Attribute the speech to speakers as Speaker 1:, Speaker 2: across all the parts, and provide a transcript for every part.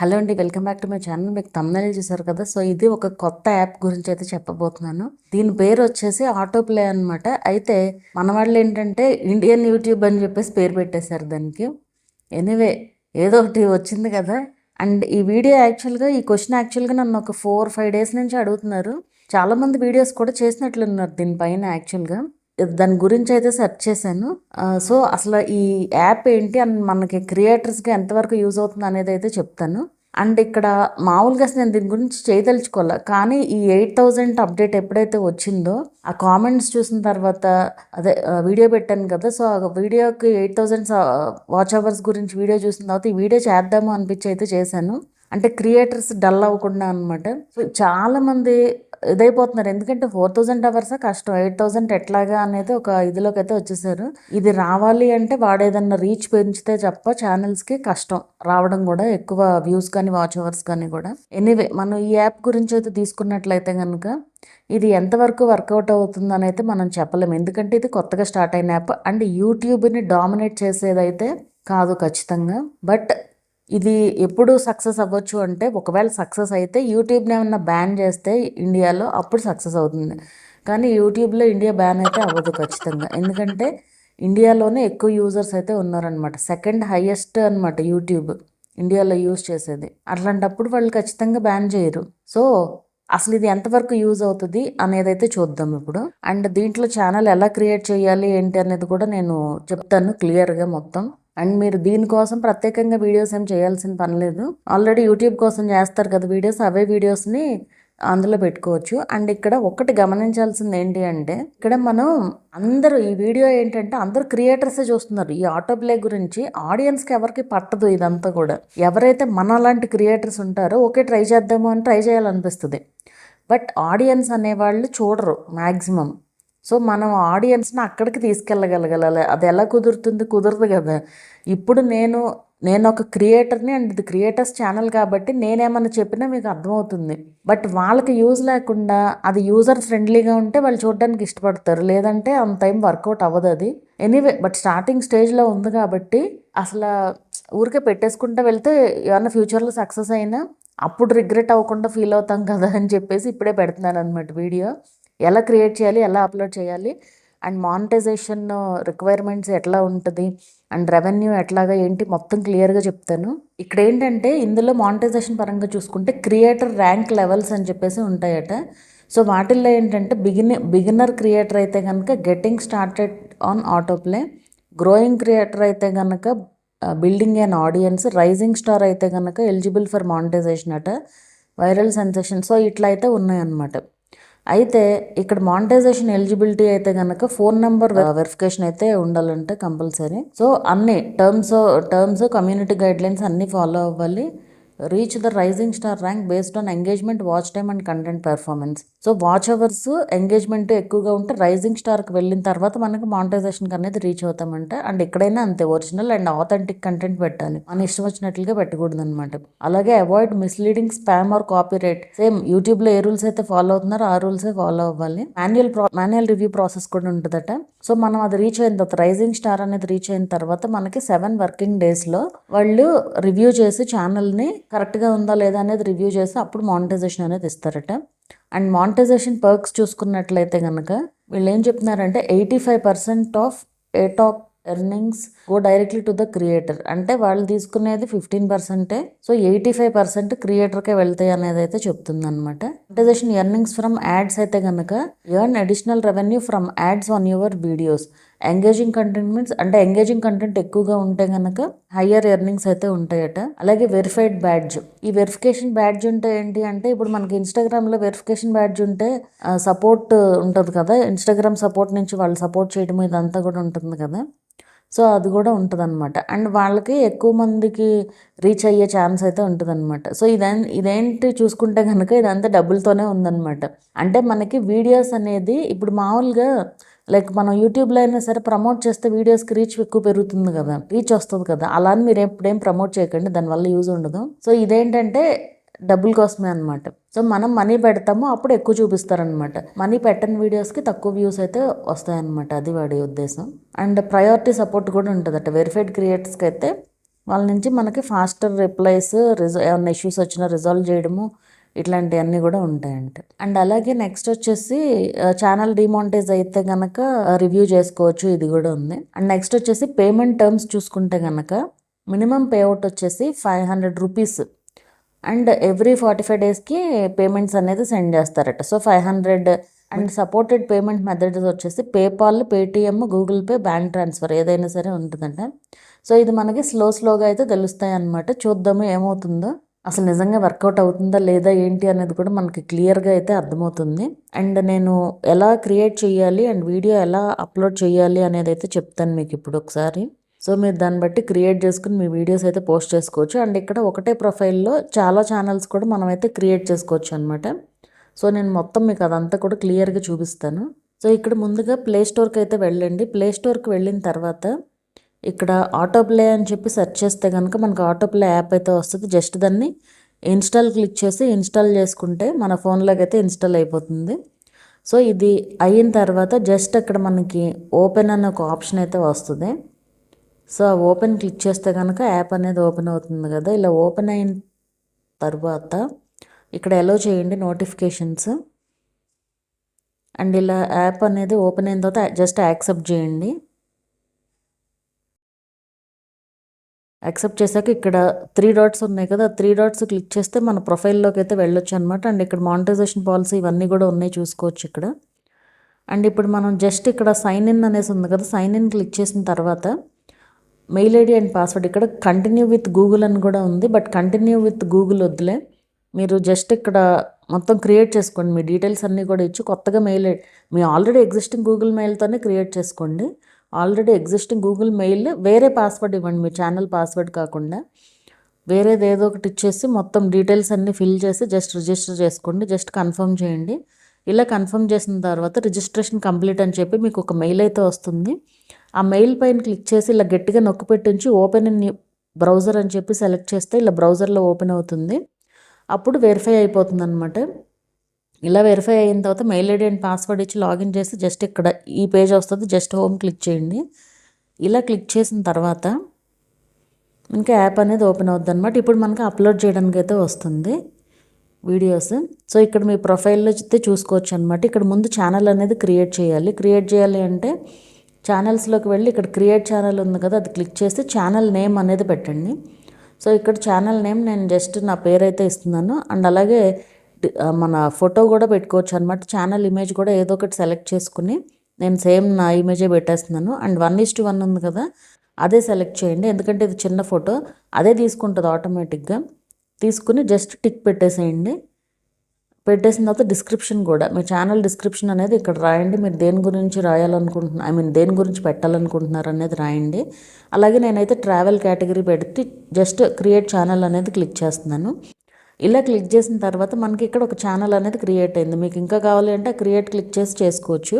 Speaker 1: Hello అండి, welcome back to my channel. మీకు thumbnail చూసారు కదా. సో ఇది ఒక కొత్త యాప్ గురించి అయితే చెప్పబోతున్నాను. దీని పేరు వచ్చేసి ఆటో ప్లే అనమాట. అయితే మన వాళ్ళు ఏంటంటే ఇండియన్ యూట్యూబ్ అని చెప్పేసి పేరు పెట్టేశారు దానికి. ఎనీవే, ఏదో ఒకటి వచ్చింది కదా. అండ్ ఈ వీడియో యాక్చువల్గా, ఈ క్వశ్చన్ యాక్చువల్గా నన్ను ఒక 4-5 డేస్ నుంచి అడుగుతున్నారు. చాలామంది వీడియోస్ కూడా చేసినట్లున్నారు దీనిపైన. యాక్చువల్గా దాని గురించి అయితే సెర్చ్ చేశాను. సో అసలు ఈ యాప్ ఏంటి అని మనకి క్రియేటర్స్కి ఎంతవరకు యూజ్ అవుతుంది అనేది అయితే చెప్తాను. అండ్ ఇక్కడ మామూలుగా అసలు నేను దీని గురించి చేయదలుచుకోవాలి, కానీ ఈ 8,000 అప్డేట్ ఎప్పుడైతే వచ్చిందో ఆ కామెంట్స్ చూసిన తర్వాత అదే వీడియో పెట్టాను కదా. సో ఆ వీడియోకి 8,000 వాచ్ అవర్స్ గురించి వీడియో చూసిన తర్వాత ఈ వీడియో చేద్దాము అనిపించి అయితే చేశాను. అంటే క్రియేటర్స్ డల్ అవ్వకుండా అనమాట. సో చాలామంది ఇదైపోతున్నారు, ఎందుకంటే 4,000 అవర్సే కష్టం, 8,000 ఎట్లాగా అనేది ఒక ఇదిలోకి అయితే వచ్చేసారు. ఇది రావాలి అంటే వాడేదన్నా రీచ్ పెంచితే తప్ప ఛానల్స్కి కష్టం రావడం, కూడా ఎక్కువ వ్యూస్ కానీ వాచ్ అవర్స్ కానీ కూడా. ఎనీవే, మనం ఈ యాప్ గురించి అయితే తీసుకున్నట్లయితే కనుక ఇది ఎంతవరకు వర్కౌట్ అవుతుందని అయితే మనం చెప్పలేము, ఎందుకంటే ఇది కొత్తగా స్టార్ట్ అయిన యాప్ అండ్ యూట్యూబ్ని డామినేట్ చేసేదైతే కాదు ఖచ్చితంగా. బట్ ఇది ఎప్పుడు సక్సెస్ అవ్వచ్చు అంటే, ఒకవేళ సక్సెస్ అయితే యూట్యూబ్ని ఏమన్నా బ్యాన్ చేస్తే ఇండియాలో అప్పుడు సక్సెస్ అవుతుంది. కానీ యూట్యూబ్లో ఇండియా బ్యాన్ అయితే అవ్వదు ఖచ్చితంగా, ఎందుకంటే ఇండియాలోనే ఎక్కువ యూజర్స్ అయితే ఉన్నారనమాట. సెకండ్ హైయెస్ట్ అనమాట యూట్యూబ్ ఇండియాలో యూజ్ చేసేది. అట్లాంటప్పుడు వాళ్ళు ఖచ్చితంగా బ్యాన్ చేయరు. సో అసలు ఇది ఎంతవరకు యూజ్ అవుతుంది అనేది అయితే చూద్దాం ఇప్పుడు. అండ్ దీంట్లో ఛానల్ ఎలా క్రియేట్ చేయాలి ఏంటి అనేది కూడా నేను చెప్తాను క్లియర్గా మొత్తం. అండ్ మీరు దీనికోసం ప్రత్యేకంగా వీడియోస్ ఏం చేయాల్సిన పని లేదు. ఆల్రెడీ యూట్యూబ్ కోసం చేస్తారు కదా వీడియోస్, అవే వీడియోస్ని అందులో పెట్టుకోవచ్చు. అండ్ ఇక్కడ ఒకటి గమనించాల్సింది ఏంటి అంటే, ఇక్కడ మనం అందరూ ఈ వీడియో ఏంటంటే అందరూ క్రియేటర్సే చూస్తున్నారు. ఈ ఆటో ప్లే గురించి ఆడియన్స్కి ఎవరికి పట్టదు ఇదంతా కూడా. ఎవరైతే మన లాంటి క్రియేటర్స్ ఉంటారో ఓకే ట్రై చేద్దాము అని ట్రై చేయాలనిపిస్తుంది. బట్ ఆడియన్స్ అనేవాళ్ళు చూడరు మ్యాక్సిమం. సో మనం ఆడియన్స్ని అక్కడికి తీసుకెళ్ళగలగాలి. అది ఎలా కుదురుతుంది? కుదరదు కదా. ఇప్పుడు నేను ఒక క్రియేటర్ని అండ్ ఇది క్రియేటర్స్ ఛానల్ కాబట్టి నేనేమన్నా చెప్పినా మీకు అర్థమవుతుంది. బట్ వాళ్ళకి యూజ్ లేకుండా అది యూజర్ ఫ్రెండ్లీగా ఉంటే వాళ్ళు చూడడానికి ఇష్టపడతారు, లేదంటే అంత టైం వర్కౌట్ అవ్వదు అది. ఎనీవే, బట్ స్టార్టింగ్ స్టేజ్లో ఉంది కాబట్టి అసలు ఊరికే పెట్టేసుకుంటూ వెళ్తే ఏమన్నా ఫ్యూచర్లో సక్సెస్ అయినా అప్పుడు రిగ్రెట్ అవ్వకుండా ఫీల్ అవుతాం కదా అని చెప్పేసి ఇప్పుడే పెడుతున్నాను అనమాట వీడియో. ఎలా క్రియేట్ చేయాలి, ఎలా అప్లోడ్ చేయాలి, అండ్ మానిటైజేషన్ రిక్వైర్మెంట్స్ ఎట్లా ఉంటుంది, అండ్ రెవెన్యూ ఎట్లాగా ఏంటి మొత్తం క్లియర్గా చెప్తాను. ఇక్కడ ఏంటంటే ఇందులో మానిటైజేషన్ పరంగా చూసుకుంటే క్రియేటర్ ర్యాంక్ లెవెల్స్ అని చెప్పేసి ఉంటాయట. సో వాటిల్లో ఏంటంటే బిగినర్ క్రియేటర్ అయితే కనుక getting started on auto play, growing creator అయితే కనుక building and audience, rising star అయితే కనుక ఎలిజిబుల్ ఫర్ మానిటైజేషన్ అట, వైరల్ సెన్సేషన్. సో ఇట్లా అయితే ఉన్నాయన్నమాట. అయితే ఇక్కడ మానిటైజేషన్ ఎలిజిబిలిటీ అయితే కనుక ఫోన్ నెంబర్ వెరిఫికేషన్ అయితే ఉండాలంటే కంపల్సరీ. సో అన్ని టర్మ్స్ కమ్యూనిటీ గైడ్లైన్స్ అన్నీ ఫాలో అవ్వాలి. Reach the rising star rank based on engagement, watch time and content performance. So watch hours engagement ఎక్కువగా ఉంటే రైజింగ్ స్టార్కి వెళ్ళిన తర్వాత మనకి మానిటైజేషన్కి అనేది రీచ్ అవుతామంటే. అండ్ ఎక్కడైనా అంతే, ఒరిజినల్ అండ్ ఆథెంటిక్ కంటెంట్ పెట్టాలి, మన ఇష్టం వచ్చినట్లుగా పెట్టకూడదు అనమాట. అలాగే avoid misleading, spam or copyright. Same యూట్యూబ్లో ఏ రూల్స్ అయితే ఫాలో అవుతున్నారో ఆ రూల్సే ఫాలో అవ్వాలి. మాన్యువల్ రివ్యూ ప్రాసెస్ కూడా ఉంటుందట. సో మనం అది రీచ్ అయిన తర్వాత, రైజింగ్ స్టార్ అనేది రీచ్ అయిన తర్వాత మనకి 7 వర్కింగ్ డేస్లో వాళ్ళు రివ్యూ చేసి ఛానల్ని కరెక్ట్గా ఉందా లేదా అనేది రివ్యూ చేసి అప్పుడు మానిటైజేషన్ అనేది ఇస్తారట. అండ్ మానిటైజేషన్ పర్క్స్ చూసుకున్నట్లయితే కనుక వీళ్ళు ఏం చెప్తున్నారంటే 85% ఆఫ్ ఏటాక్ earnings go directly to the creator. అంటే వాళ్ళు తీసుకునేది 15%, సో 85% క్రియేటర్కే వెళ్తాయి అనేది అయితే చెప్తుంది అనమాట. మానిటైజేషన్ ఎర్నింగ్స్ ఫ్రమ్ యాడ్స్ అయితే కనుక earn additional revenue from ads on your videos. Engaging content means అంటే ఎంగేజింగ్ కంటెంట్ ఎక్కువగా ఉంటే కనుక హయ్యర్ ఎర్నింగ్స్ అయితే ఉంటాయట. అలాగే వెరిఫైడ్ బ్యాడ్జ్. ఈ వెరిఫికేషన్ బ్యాడ్జ్ ఉంటే ఏంటి అంటే, ఇప్పుడు మనకి ఇన్స్టాగ్రామ్లో వెరిఫికేషన్ బ్యాడ్జ్ ఉంటే సపోర్ట్ ఉంటుంది కదా, ఇన్స్టాగ్రామ్ సపోర్ట్ నుంచి వాళ్ళు సపోర్ట్ చేయడం ఇదంతా కూడా ఉంటుంది కదా. సో అది కూడా ఉంటుంది అనమాట. అండ్ వాళ్ళకి ఎక్కువ మందికి రీచ్ అయ్యే ఛాన్స్ అయితే ఉంటుంది అనమాట. సో ఇదేంటి చూసుకుంటే కనుక ఇదంతా డబ్బులతోనే ఉందన్నమాట. అంటే మనకి వీడియోస్ అనేది ఇప్పుడు మామూలుగా లైక్ మనం యూట్యూబ్లో అయినా సరే ప్రమోట్ చేస్తే వీడియోస్కి రీచ్ ఎక్కువ పెరుగుతుంది కదా, రీచ్ వస్తుంది కదా. అలా అని మీరు ఎప్పుడేం ప్రమోట్ చేయకండి, దానివల్ల యూజ్ ఉండదు. సో ఇదేంటంటే డబ్బుల కోసమే అనమాట. సో మనం మనీ పెడతాము, అప్పుడు ఎక్కువ చూపిస్తారనమాట. మనీ పెట్టని వీడియోస్కి తక్కువ వ్యూస్ అయితే వస్తాయన్నమాట, అది వాడి ఉద్దేశం. అండ్ ప్రయారిటీ సపోర్ట్ కూడా ఉంటుందట. వెరిఫైడ్ క్రియేటర్స్కి అయితే వాళ్ళ నుంచి మనకి ఫాస్టర్ రిప్లైస్, ఏమన్నా ఇష్యూస్ వచ్చినా రిజాల్వ్ చేయడము, ఇట్లాంటివన్నీ కూడా ఉంటాయంట. అండ్ అలాగే నెక్స్ట్ వచ్చేసి ఛానల్ డిమానిటైజ్ అయితే కనుక రివ్యూ చేసుకోవచ్చు, ఇది కూడా ఉంది. అండ్ నెక్స్ట్ వచ్చేసి పేమెంట్ టర్మ్స్ చూసుకుంటే కనుక మినిమం పేఅవుట్ వచ్చేసి 500 రూపీస్ అండ్ ఎవ్రీ 45 డేస్కి పేమెంట్స్ అనేది సెండ్ చేస్తారట. So 500. And supported payment methods వచ్చేసి PayPal, Paytm, Google Pay, bank transfer ఏదైనా సరే ఉంటుందంట. సో ఇది మనకి స్లోగా అయితే తెలుస్తాయి అన్నమాట. చూద్దాము ఏమవుతుందో, అసలు నిజంగా వర్కౌట్ అవుతుందా లేదా ఏంటి అనేది కూడా మనకి క్లియర్గా అయితే అర్థమవుతుంది. అండ్ నేను ఎలా క్రియేట్ చేయాలి అండ్ వీడియో ఎలా అప్లోడ్ చేయాలి అనేది అయితే చెప్తాను మీకు ఇప్పుడు ఒకసారి. సో మీరు దాన్ని బట్టి క్రియేట్ చేసుకుని మీ వీడియోస్ అయితే పోస్ట్ చేసుకోవచ్చు. అండ్ ఇక్కడ ఒకటే ప్రొఫైల్లో చాలా ఛానల్స్ కూడా మనమైతే క్రియేట్ చేసుకోవచ్చు అనమాట. సో నేను మొత్తం మీకు అదంతా కూడా క్లియర్గా చూపిస్తాను. సో ఇక్కడ ముందుగా ప్లే స్టోర్కి అయితే వెళ్ళండి. ప్లే స్టోర్కి వెళ్ళిన తర్వాత ఇక్కడ ఆటో ప్లే అని చెప్పి సెర్చ్ చేస్తే కనుక మనకు ఆటో ప్లే యాప్ అయితే వస్తుంది. జస్ట్ దాన్ని ఇన్స్టాల్ క్లిక్ చేసి ఇన్స్టాల్ చేసుకుంటే మన ఫోన్లోకి అయితే ఇన్స్టాల్ అయిపోతుంది. సో ఇది అయిన తర్వాత జస్ట్ అక్కడ మనకి ఓపెన్ అనే ఒక ఆప్షన్ అయితే వస్తుంది. సో ఓపెన్ క్లిక్ చేస్తే కనుక యాప్ అనేది ఓపెన్ అవుతుంది కదా. ఇలా ఓపెన్ అయిన తర్వాత ఇక్కడ ఎలో చేయండి నోటిఫికేషన్స్. అండ్ ఇలా యాప్ అనేది ఓపెన్ అయిన తర్వాత జస్ట్ యాక్సెప్ట్ చేయండి. యాక్సెప్ట్ చేశాక ఇక్కడ 3 డాట్స్ ఉన్నాయి కదా, 3 డాట్స్ క్లిక్ చేస్తే మన ప్రొఫైల్లోకి అయితే వెళ్ళొచ్చు అనమాట. అండ్ ఇక్కడ మానిటైజేషన్ పాలసీ ఇవన్నీ కూడా ఉన్నాయి, చూసుకోవచ్చు ఇక్కడ. అండ్ ఇప్పుడు మనం జస్ట్ ఇక్కడ సైన్ ఇన్ అనేసి ఉంది కదా, సైన్ ఇన్ క్లిక్ చేసిన తర్వాత మెయిల్ ఐడి అండ్ పాస్వర్డ్, ఇక్కడ కంటిన్యూ విత్ గూగుల్ అని కూడా ఉంది. బట్ కంటిన్యూ విత్ గూగుల్ వద్దులే, మీరు జస్ట్ ఇక్కడ మొత్తం క్రియేట్ చేసుకోండి. మీ డీటెయిల్స్ అన్నీ కూడా ఇచ్చి కొత్తగా mail me already existing Google మెయిల్తోనే create చేసుకోండి. ఆల్రెడీ ఎగ్జిస్టింగ్ గూగుల్ మెయిల్ వేరే పాస్వర్డ్ ఇవ్వండి, మీ ఛానల్ పాస్వర్డ్ కాకుండా వేరేది ఏదో ఒకటి ఇచ్చేసి మొత్తం డీటెయిల్స్ అన్నీ ఫిల్ చేసి జస్ట్ రిజిస్టర్ చేసుకోండి. జస్ట్ కన్ఫర్మ్ చేయండి. ఇలా కన్ఫర్మ్ చేసిన తర్వాత రిజిస్ట్రేషన్ కంప్లీట్ అని చెప్పి మీకు ఒక మెయిల్ అయితే వస్తుంది. ఆ మెయిల్ పైన క్లిక్ చేసి ఇలా గట్టిగా నొక్కి పెట్టించి ఓపెన్ ఇన్ బ్రౌజర్ అని చెప్పి సెలెక్ట్ చేస్తే ఇలా బ్రౌజర్లో ఓపెన్ అవుతుంది. అప్పుడు వెరిఫై అయిపోతుంది అనమాట. ఇలా వెరిఫై అయిన తర్వాత మెయిల్ ఐడి అండ్ పాస్వర్డ్ ఇచ్చి లాగిన్ చేసి జస్ట్ ఇక్కడ ఈ పేజ్ వస్తుంది, జస్ట్ హోమ్ క్లిక్ చేయండి. ఇలా క్లిక్ చేసిన తర్వాత ఇంకా యాప్ అనేది ఓపెన్ అవుతుంది అనమాట. ఇప్పుడు మనకి అప్లోడ్ చేయడానికి అయితే వస్తుంది వీడియోస్. సో ఇక్కడ మీ ప్రొఫైల్లో అయితే చూసుకోవచ్చు అనమాట. ఇక్కడ ముందు ఛానల్ అనేది క్రియేట్ చేయాలి అంటే ఛానల్స్లోకి వెళ్ళి ఇక్కడ క్రియేట్ ఛానల్ ఉంది కదా, అది క్లిక్ చేసి ఛానల్ నేమ్ అనేది పెట్టండి. సో ఇక్కడ ఛానల్ నేమ్ నేను జస్ట్ నా పేరు అయితే ఇస్తున్నాను. అండ్ అలాగే మన ఫోటో కూడా పెట్టుకోవచ్చు అనమాట. ఛానల్ ఇమేజ్ కూడా ఏదో ఒకటి సెలెక్ట్ చేసుకుని నేను సేమ్ నా ఇమేజే పెట్టేస్తున్నాను. అండ్ 1:1 ఉంది కదా, అదే సెలెక్ట్ చేయండి, ఎందుకంటే ఇది చిన్న ఫోటో, అదే తీసుకుంటుంది ఆటోమేటిక్గా. తీసుకుని జస్ట్ టిక్ పెట్టేసేయండి. పెట్టేసిన తర్వాత డిస్క్రిప్షన్ కూడా, మీ ఛానల్ డిస్క్రిప్షన్ అనేది ఇక్కడ రాయండి. మీరు దేని గురించి రాయాలనుకుంటున్నారు, దేని గురించి పెట్టాలనుకుంటున్నారు అనేది రాయండి. అలాగే నేనైతే ట్రావెల్ కేటగిరీ పెట్టి జస్ట్ క్రియేట్ ఛానల్ అనేది క్లిక్ చేస్తున్నాను. ఇలా క్లిక్ చేసిన తర్వాత మనకి ఇక్కడ ఒక ఛానల్ అనేది క్రియేట్ అయింది. మీకు ఇంకా కావాలి అంటే క్రియేట్ క్లిక్ చేసి చేసుకోవచ్చు.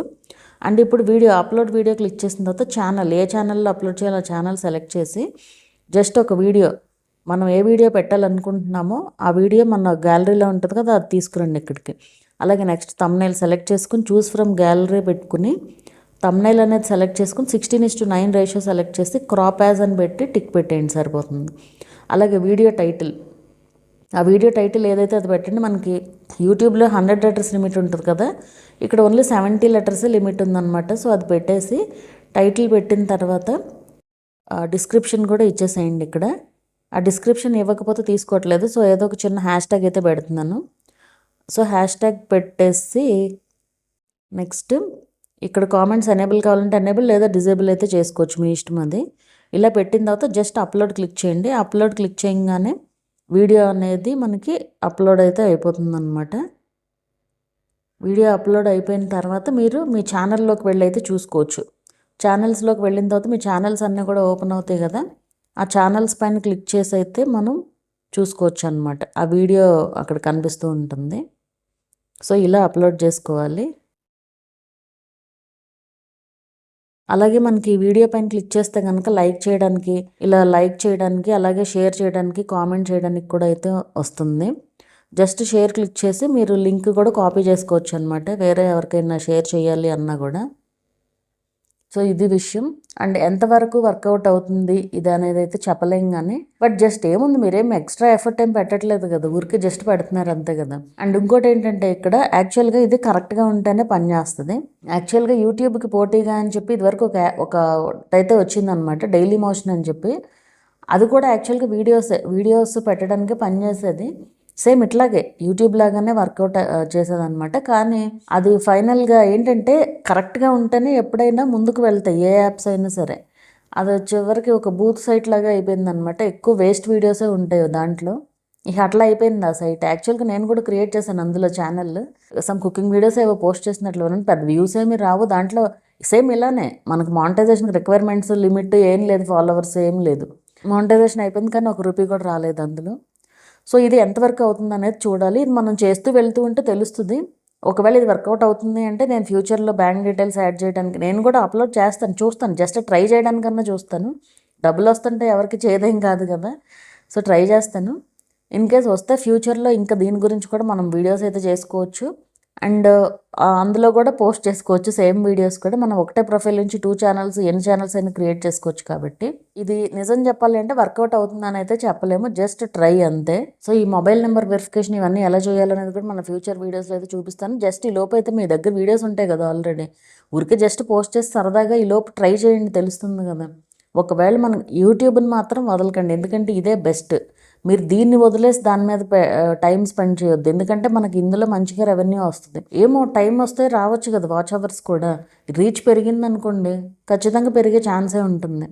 Speaker 1: అండ్ ఇప్పుడు అప్లోడ్ వీడియో క్లిక్ చేసిన తర్వాత ఛానల్, ఏ ఛానల్లో అప్లోడ్ చేయాలో ఆ ఛానల్ సెలెక్ట్ చేసి జస్ట్ ఒక వీడియో, మనం ఏ వీడియో పెట్టాలనుకుంటున్నామో ఆ వీడియో మన గ్యాలరీలో ఉంటుంది కదా, అది తీసుకురండి ఇక్కడికి. అలాగే నెక్స్ట్ తమ్నైల్ సెలెక్ట్ చేసుకుని చూస్ ఫ్రమ్ గ్యాలరీ పెట్టుకుని తమ్నైల్ అనేది సెలెక్ట్ చేసుకుని 16:9 రేషియో సెలెక్ట్ చేసి క్రాప్ యాజ్ అని పెట్టి టిక్ పెట్టేయండి, సరిపోతుంది. అలాగే వీడియో టైటిల్, ఆ వీడియో టైటిల్ ఏదైతే అది పెట్టండి. మనకి యూట్యూబ్లో 100 లెటర్స్ లిమిట్ ఉంటుంది కదా, ఇక్కడ ఓన్లీ 70 లెటర్స్ లిమిట్ ఉందన్నమాట. సో అది పెట్టేసి టైటిల్ పెట్టిన తర్వాత డిస్క్రిప్షన్ కూడా ఇచ్చేసేయండి. ఇక్కడ ఆ డిస్క్రిప్షన్ ఇవ్వకపోతే తీసుకోవట్లేదు. సో ఏదో ఒక చిన్న హ్యాష్ ట్యాగ్ అయితే పెడుతున్నాను. సో హ్యాష్ ట్యాగ్ పెట్టేసి నెక్స్ట్ ఇక్కడ కామెంట్స్ ఎనేబుల్ కావాలంటే ఎనేబుల్, లేదా డిజేబుల్ అయితే చేసుకోవచ్చు, మీ ఇష్టం అది. ఇలా పెట్టిన తర్వాత జస్ట్ అప్లోడ్ క్లిక్ చేయండి. అప్లోడ్ క్లిక్ చేయగానే వీడియో అనేది మనకి అప్లోడ్ అయితే అయిపోతుంది అనమాట. వీడియో అప్లోడ్ అయిపోయిన తర్వాత మీరు మీ ఛానల్లోకి వెళ్ళి అయితే చూసుకోవచ్చు. ఛానల్స్లోకి వెళ్ళిన తర్వాత మీ ఛానల్స్ అన్నీ కూడా ఓపెన్ అవుతాయి కదా, ఆ ఛానల్స్ పైన క్లిక్ చేసి అయితే మనం చూసుకోవచ్చు అనమాట. ఆ వీడియో అక్కడ కనిపిస్తూ ఉంటుంది. సో ఇలా అప్లోడ్ చేసుకోవాలి. అలాగే మనకి ఈ వీడియో పైన క్లిక్ చేస్తే కనుక లైక్ చేయడానికి, ఇలా లైక్ చేయడానికి, అలాగే షేర్ చేయడానికి, కామెంట్ చేయడానికి కూడా అయితే వస్తుంది. జస్ట్ షేర్ క్లిక్ చేసి మీరు లింక్ కూడా కాపీ చేసుకోవచ్చు అనమాట, వేరే ఎవరికైనా షేర్ చేయాలి అన్నా కూడా. సో ఇది విషయం. అండ్ ఎంతవరకు వర్కౌట్ అవుతుంది ఇది అనేది అయితే చెప్పలేం కానీ, బట్ జస్ట్ ఏముంది, మీరేం ఎక్స్ట్రా ఎఫర్ట్ ఏం పెట్టట్లేదు కదా, ఊరికి జస్ట్ పెడుతున్నారు అంతే కదా. అండ్ ఇంకోటి ఏంటంటే ఇక్కడ యాక్చువల్గా ఇది కరెక్ట్గా ఉంటేనే పని చేస్తుంది. యాక్చువల్గా యూట్యూబ్కి పోటీగా అని చెప్పి ఇదివరకు ఒక అయితే వచ్చిందనమాట, డైలీ మోషన్ అని చెప్పి. అది కూడా యాక్చువల్గా వీడియోస్ పెట్టడానికి పనిచేసేది. సేమ్ ఇట్లాగే యూట్యూబ్ లాగానే వర్కౌట్ చేసేదన్నమాట. కానీ అది ఫైనల్గా ఏంటంటే కరెక్ట్గా ఉంటేనే ఎప్పుడైనా ముందుకు వెళ్తాయి ఏ యాప్స్ అయినా సరే. అది వచ్చేవరకు ఒక బూత్ సైట్ లాగా అయిపోయింది అనమాట. ఎక్కువ వేస్ట్ వీడియోసే ఉంటాయి దాంట్లో. ఇక అట్లా అయిపోయింది ఆ సైట్. యాక్చువల్గా నేను కూడా క్రియేట్ చేశాను అందులో ఛానల్. సమ్ కుకింగ్ వీడియోస్ ఏవో పోస్ట్ చేసినట్లు పెద్ద వ్యూస్ ఏమి రావు దాంట్లో. సేమ్ ఇలానే మనకు మానిటైజేషన్ రిక్వైర్మెంట్స్ లిమిట్ ఏం లేదు, ఫాలోవర్స్ ఏం లేదు. మానిటైజేషన్ అయిపోయింది కానీ ఒక రూపీ కూడా రాలేదు అందులో. సో ఇది ఎంతవరకు అవుతుంది అనేది చూడాలి. ఇది మనం చేస్తూ వెళ్తూ ఉంటే తెలుస్తుంది. ఒకవేళ ఇది వర్కౌట్ అవుతుంది అంటే నేను ఫ్యూచర్లో బ్యాంక్ డీటెయిల్స్ యాడ్ చేయడానికి నేను కూడా అప్లోడ్ చేస్తాను, చూస్తాను, జస్ట్ ట్రై చేయడానికన్నా చూస్తాను. డబ్బులు వస్తుంటే ఎవరికి చేదేం కాదు కదా, సో ట్రై చేస్తాను. ఇన్ కేస్ వస్తే ఫ్యూచర్లో ఇంకా దీని గురించి కూడా మనం వీడియోస్ అయితే చేసుకోవచ్చు. అండ్ అందులో కూడా పోస్ట్ చేసుకోవచ్చు సేమ్ వీడియోస్ కూడా. మనం ఒకటే ప్రొఫైల్ నుంచి 2 ఛానల్స్ ఎన్ని ఛానల్స్ అయినా క్రియేట్ చేసుకోవచ్చు. కాబట్టి ఇది నిజం చెప్పాలి అంటే వర్కౌట్ అవుతుందని అయితే చెప్పలేము, జస్ట్ ట్రై అంతే. సో ఈ మొబైల్ నెంబర్ వెరిఫికేషన్ ఇవన్నీ ఎలా చేయాలనేది కూడా మన ఫ్యూచర్ వీడియోస్లో అయితే చూపిస్తాను. జస్ట్ ఈ లోపు అయితే మీ దగ్గర వీడియోస్ ఉంటాయి కదా ఆల్రెడీ, ఊరికే జస్ట్ పోస్ట్ చేసి సరదాగా ఈ లోపు ట్రై చేయండి, తెలుస్తుంది కదా. ఒకవేళ మనం యూట్యూబ్ని మాత్రం వదలకండి, ఎందుకంటే ఇదే బెస్ట్. మీరు దీన్ని వదిలేసి దాని మీద టైం స్పెండ్ చేయొద్దు, ఎందుకంటే మనకి ఇందులో మంచిగా రెవెన్యూ వస్తుంది. ఏమో టైం వస్తే రావచ్చు కదా వాచ్ అవర్స్ కూడా. రీచ్ పెరిగింది అనుకోండి, ఖచ్చితంగా పెరిగే ఛాన్సే ఉంటుంది.